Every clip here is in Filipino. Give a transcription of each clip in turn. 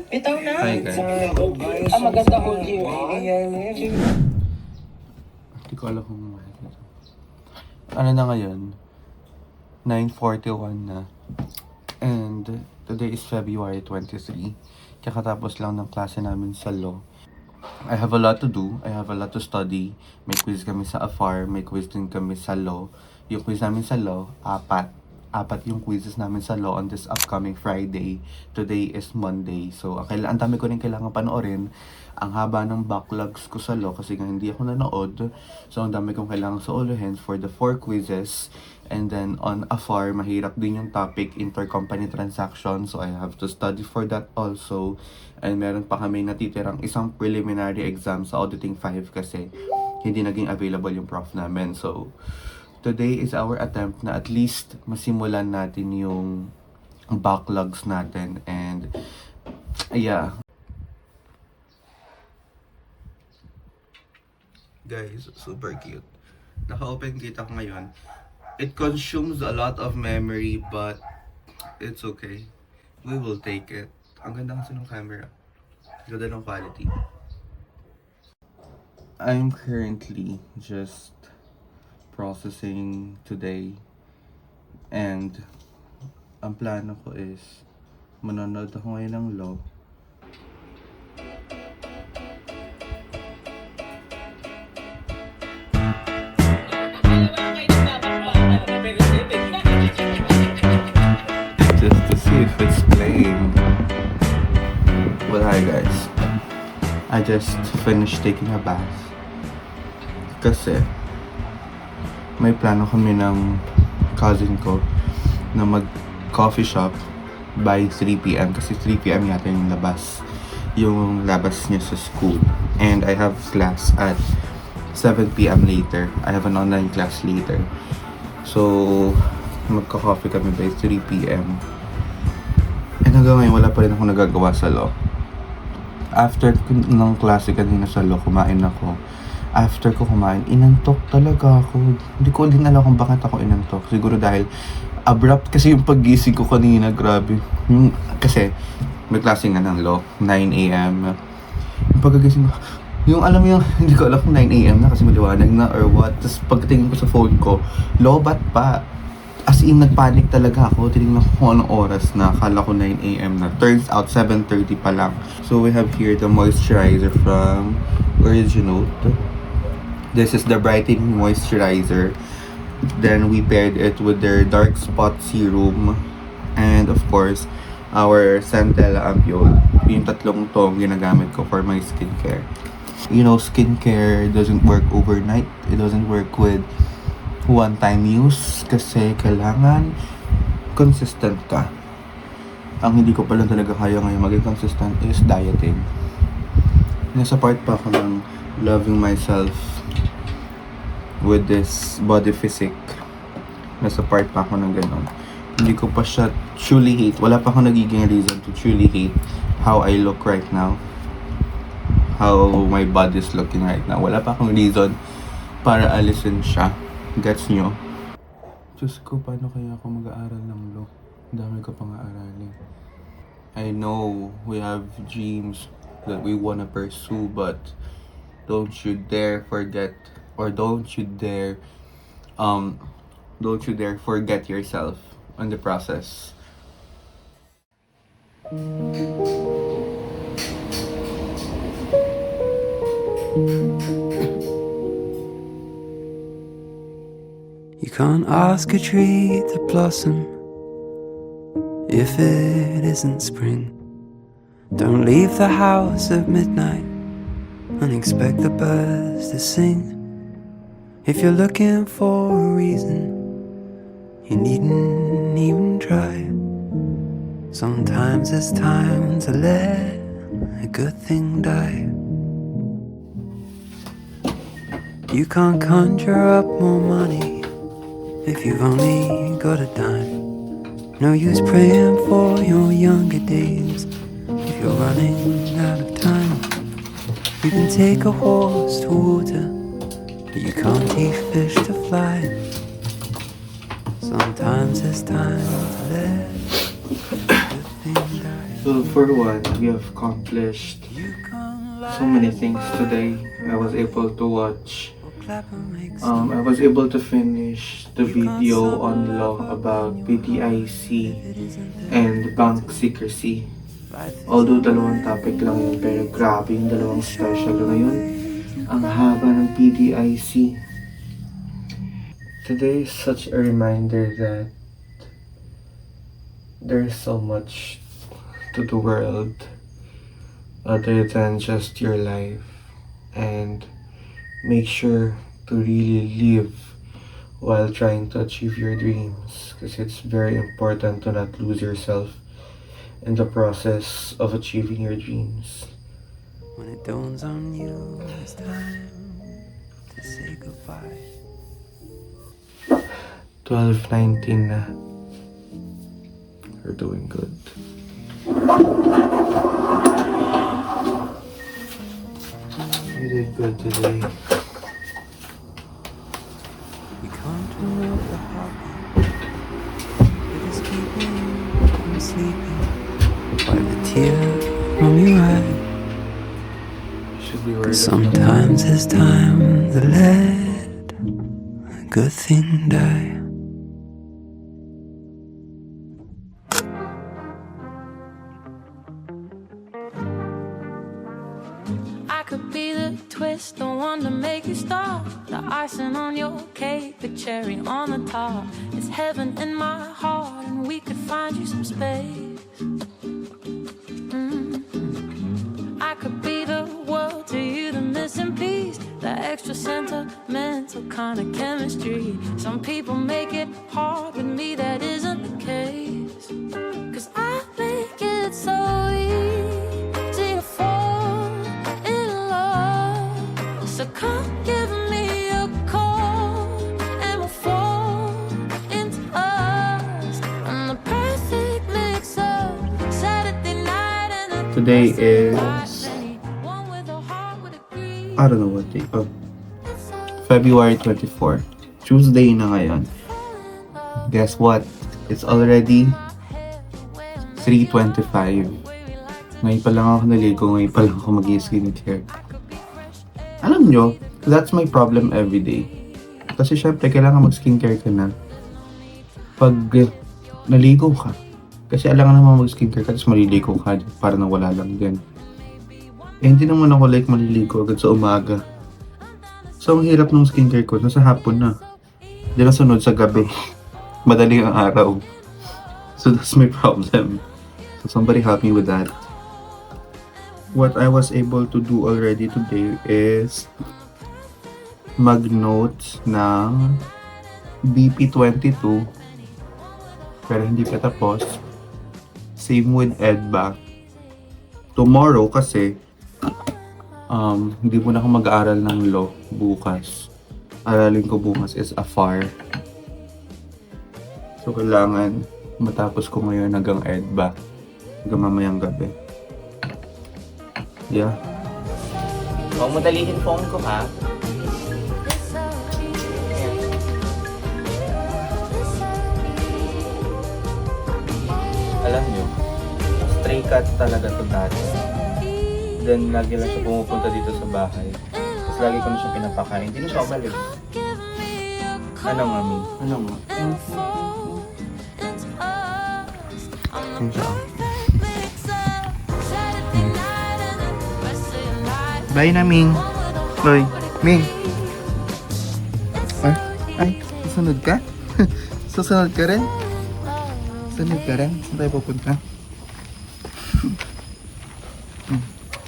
Bitaw na. Hi guys. Ang maganda holding mo. Hindi ko alam kung ano na ngayon. 9:41 na. And today is February 23. Kakatapos lang ng klase namin sa law. I have a lot to do. I have a lot to study. May quiz kami sa AFAR. May quiz din kami sa law. Yung quiz namin sa law, apat yung quizzes namin sa law on this upcoming Friday. Today is Monday. So, ang dami ko rin kailangan panoorin. Ang haba ng backlogs ko sa law kasi nga hindi ako nanood. So, ang dami kong kailangan soluhin for the 4 quizzes. And then, on AFAR, mahirap din yung topic, intercompany transaction. So, I have to study for that also. And meron pa kami natitirang isang preliminary exam sa Auditing 5 kasi hindi naging available yung prof namin. So, today is our attempt na at least masimulan natin yung backlogs natin. And, yeah. Guys, super cute. Naka-open gate ako ngayon. It consumes a lot of memory, but it's okay. We will take it. Ang ganda kasi ng camera. Ganda ng quality. I'm currently just processing today. And ang plano ko is manonood ako ngayon ng law. Just to see if it's playing. Well, hi guys. I just finished taking a bath. Kasi may plano kami ng cousin ko na mag coffee shop by 3 p.m. Kasi 3 p.m. yata yung labas niya sa school. And I have class at 7 p.m. later. I have an online class later. So, magka-coffee kami by 3 p.m. And hanggang ngayon, wala pa rin ako nagagawa sa law. After ng klase kanina sa law, kumain ako. After ko kumain, inantok talaga ako. Hindi ko din alam kung bakit ako inantok. Siguro dahil abrupt kasi yung paggising ko kanina, grabe. Kasi may klase nga ng law, 9 a.m. Yung pagkagising ko, yung alam mo yung, hindi ko alam kung 9 a.m. na kasi maliwanag na or what. Tapos pagtingin ko sa phone ko, lobat pa. As in, nagpanic talaga ako. Tinignan ko kung anong oras na. Akala ko 9 a.m. na. Turns out, 7:30 pa lang. So, we have here the moisturizer from Originote. This is the brightening moisturizer. Then, we paired it with their dark spot serum. And, of course, our Centella Ampoule. Yung tatlong to ginagamit ko for my skincare. You know, skincare doesn't work overnight. It doesn't work with one-time use kasi kailangan consistent ka. Ang hindi ko pala talaga kaya ngayon maging consistent is dieting. Nasa part pa ako ng loving myself with this body physique. Nasa part pa ako ng ganun. Hindi ko pa siya truly hate. Wala pa ako nagiging reason to truly hate how I look right now. How my body is looking right now. Wala pa akong reason para alisin siya. Gets nyo? Diyos ko, paano kaya ako mag-aaral ng law? Dami ko pang aaralin. I know we have dreams that we wanna pursue, but don't you dare forget, or don't you dare forget yourself on the process. You can't ask a tree to blossom if it isn't spring. Don't leave the house at midnight and expect the birds to sing. If you're looking for a reason, you needn't even try. Sometimes it's time to let a good thing die. You can't conjure up more money if you've only got a dime. No use praying for your younger days if you're running out of time. You can take a horse to water, but you can't teach fish to fly. Sometimes it's time to let the thing die. So for one, we have accomplished so many things today. I was able to watch I was able to finish the video on law about PDIC and bank secrecy. Although dalawang topic lang yun, pero grabe yung dalawang special na yun. Ang haba ng PDIC. Today is such a reminder that there's so much to the world other than just your life, and make sure to really live while trying to achieve your dreams, because it's very important to not lose yourself in the process of achieving your dreams. When it dawns on you, it's time to say goodbye. 12:19 na. We're doing good. You did good today. We can't turn off the heartbeat that is keeping you from sleeping. Wipe the tear from your eye. Should be worried. Sometimes it's time to let a good thing die. I could be the twist, the one to make you stop, the icing on your cake, the cherry on the top. It's heaven in my heart, and we could find you some space. I could be the world to you, the missing piece, the extra sentimental kind of chemistry. Some people make it hard, with me that isn't the case. 'Cause I make it so easy to fall in love. So come give me a call, and we'll fall into us. I'm the perfect mix of Saturday night and a Today is, I don't know what day, February 24. Tuesday na ngayon. Guess what? It's already 3:25. Ngayon pa lang ako naligo, ngayon pa lang ako mag-skincare. Alam nyo, that's my problem everyday. Kasi syempre, kailangan mag-skincare ka na pag naligo ka. Kasi alangan naman mag-skincare ka, tapos maliligo ka para nang wala lang din. Eh, hindi naman ako like maliligo agad sa umaga. So, ang hirap ng skincare ko, nasa hapon na. Hindi na sunod sa gabi. Madaling ang araw. So, that's my problem. So, somebody help me with that. What I was able to do already today is mag-notes ng BP22. Pero hindi pa tapos. Same with EDBA. Tomorrow kasi hindi mo na ako mag-aaral ng law bukas. Aralin ko bukas is AFAR. So kailangan matapos ko ngayon hanggang EDBA. Hanggang mamayang gabi. Yeah. Huwag mo dalihin phone ko, ha? Alam nyo, stray cat talaga to dati. Then, lagi lang siya pumupunta dito sa bahay. Tapos lagi ko na siya pinapakain. Hindi na siya umalis. Ano, mami? Ano nga? Ano siya? Bye na, Ming. Hoy, Ming. Ay, susunod ka? Susunod ka rin? Susunod ka rin? Saan tayo pupunta?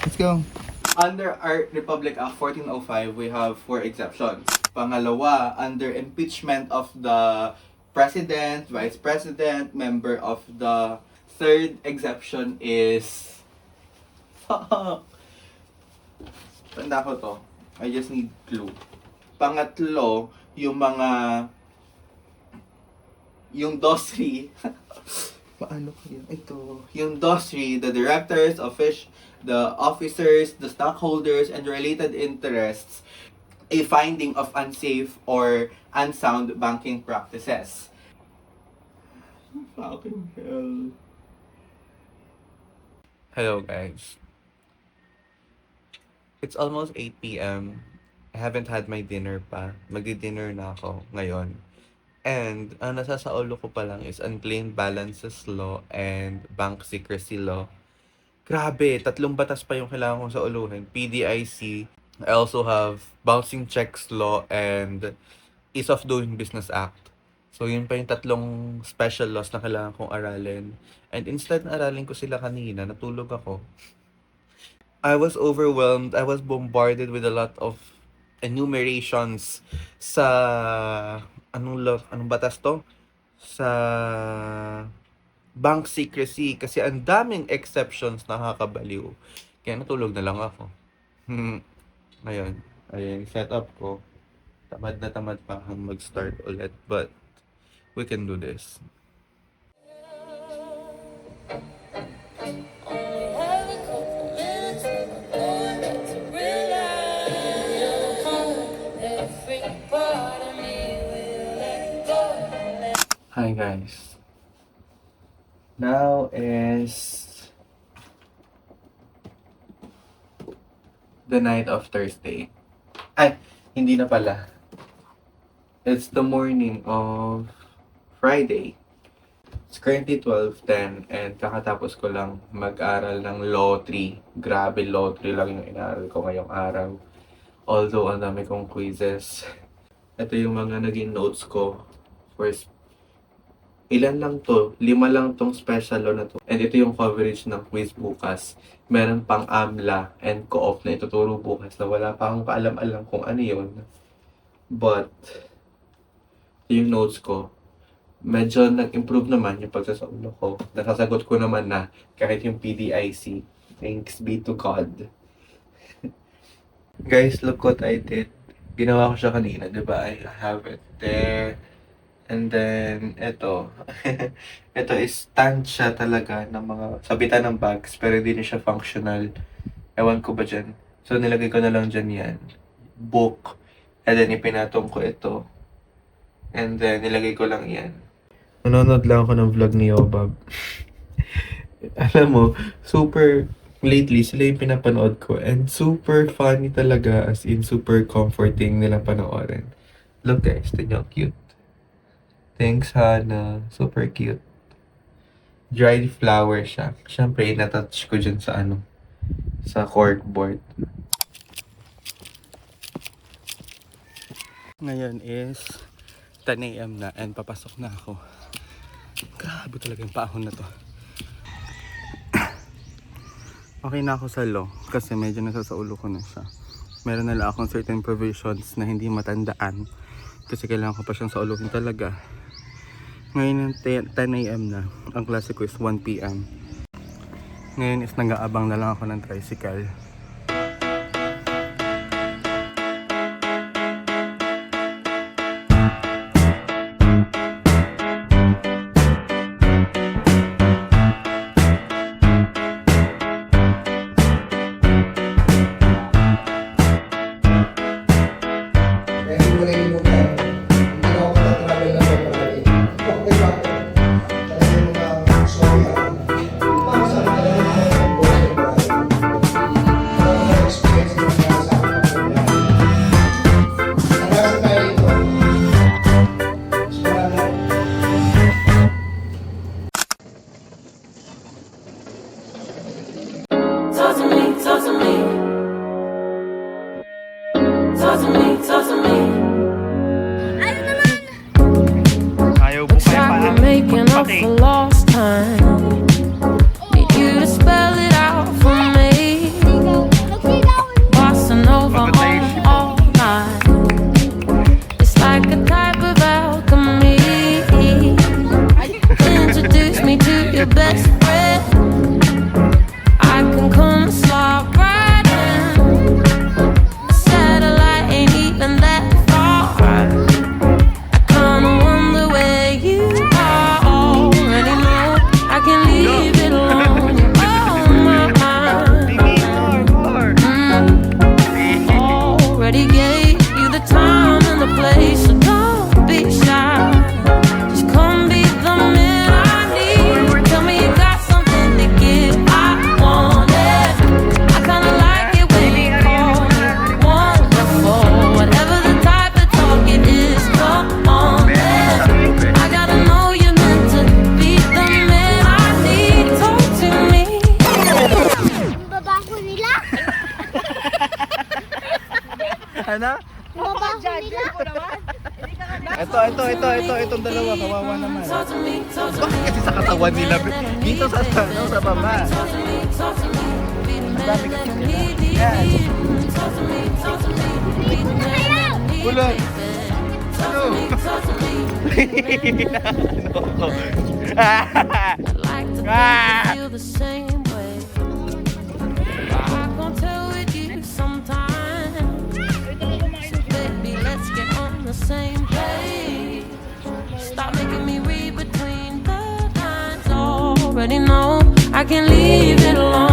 Let's go. Under our Republic Act 1405, we have 4 exceptions. Pangalawa, under impeachment of the President, Vice President, member of the third exception is... Tanda ko to. I just need clue. Pangatlo, yung mga... Yung DOSRI. Paano kaya? Ito. Yung DOSRI, the directors, the officers, the stockholders, and related interests, a finding of unsafe or unsound banking practices. Fucking hell. Hello guys. It's almost 8 p.m. I haven't had my dinner pa. Magdi-dinner na ako ngayon. And ang nasa sa ulo ko pa lang is unclaimed balances law and bank secrecy law. Grabe, 3 batas pa yung kailangan kong sa uluhin. PDIC. I also have bouncing checks law and ease of doing business act. So yun pa yung 3 special laws na kailangan kong aralin. And instead na aralin ko sila kanina, natulog ako. I was overwhelmed. I was bombarded with a lot of enumerations sa anong batas to? Sa bank secrecy kasi ang daming exceptions na nakakabaliw. Kaya natulog na lang ako. Ngayon, ayun, setup ko. Tamad na tamad pa akong mag-start ulit. But we can do this. Hi guys. Now is the night of Thursday. Ay, hindi na pala. It's the morning of Friday. It's currently 12:10 and kakatapos ko lang mag-aral ng Law 3. Grabe, Law 3 lang yung inaaral ko ngayong araw. Although, ang dami kong quizzes. Ito yung mga naging notes ko for ilan lang to? 5 lang tong special law na to. And ito yung coverage ng quiz bukas. Meron pang AMLA and co-op na ituturo bukas na wala pa akong kaalam-alam kung ano yun. But, yung notes ko, medyo nag-improve naman yung pagsasaulo ko. Nasasagot ko naman na kahit yung PDIC. Thanks be to God. Guys, look what I did. Ginawa ko siya kanina, diba? I have it there. And then, ito. Ito is stand siya talaga ng mga sabitan ng bags, pero hindi na siya functional. Ewan ko ba dyan? So, nilagay ko na lang dyan yan. Book. And then, ipinatong ko ito. And then, nilagay ko lang yan. Nanonood lang ako ng vlog ni Yobab. Alam mo, super lately, sila yung pinapanood ko. And super funny talaga, as in super comforting nila panoorin. Look guys, tignan, cute. Thanks, Hana. Super cute. Dried flower siya. Siyempre, natouch ko dyan sa sa corkboard. Ngayon is 10 a.m. na and papasok na ako. Grabe talaga yung paahon na to. Okay na ako sa law kasi medyo nasa sa ulo ko na siya. Meron na lang akong certain provisions na hindi matandaan kasi kailangan ko pa siyang sauluhin talaga. Ngayon 10 a.m. na. Ang klase ko is 1 p.m. Ngayon is nag-aabang na lang ako ng tricycle. Making up for lost time. Need you to spell it out for me. Bossing over all night. It's like a type of alchemy. Introduce me to your best friend. I can come and slide right in. A satellite ain't even that far. I kinda wonder where you are. I can leave Itong dalawa, kawawa naman. Talk to me, talk to me. Bakit kasi sa katawan nila? Dito sa baba. Talk to me, talk to me. Be the man dami that kasi I nila. need, need, Yan. need. Talk to me, talk to me. Be the man that I need, Ulan. baby. Talk to me, talk to me. Be the man that I need. I'd like to think you feel the same way. I'm gonna tell with you sometime. So baby, let's get on the same page. Stop making me read between the lines. Already know I can leave it alone.